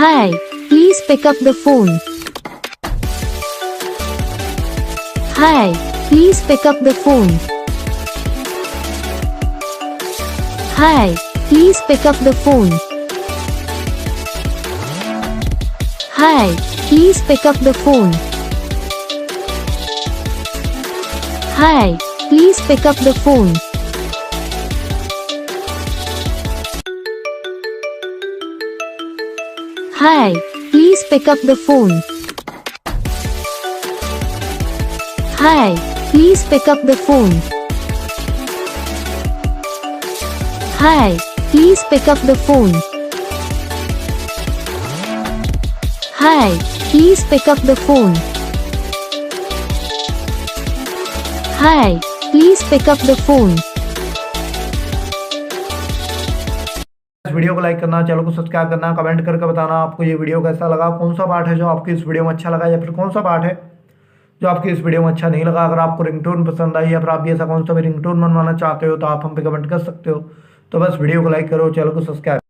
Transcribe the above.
Hi, please pick up the phone. Hi, please pick up the phone. Hi, please pick up the phone. Hi, please pick up the phone. Hi, please pick up the phone. Hi, please pick up the phone. Hi, please pick up the phone. Hi, please pick up the phone. Hi, please pick up the phone. Hi, please pick up the phone. इस video को like करना, channel को subscribe करना, comment करके बताना आपको ये video कैसा लगा, कौन सा पार्ट है जो आपकी इस वीडियो में अच्छा लगा या फिर कौन सा पार्ट है जो आपकी इस वीडियो में अच्छा नहीं लगा। अगर आपको रिंगटोन पसंद आई या फिर आप भी ऐसा कौन सा भी रिंगटोन बनवाना चाहते हो तो आप हम पे कमेंट कर सकते हो। तो बस वीडियो को लाइक करो, चैनल को सब्सक्राइब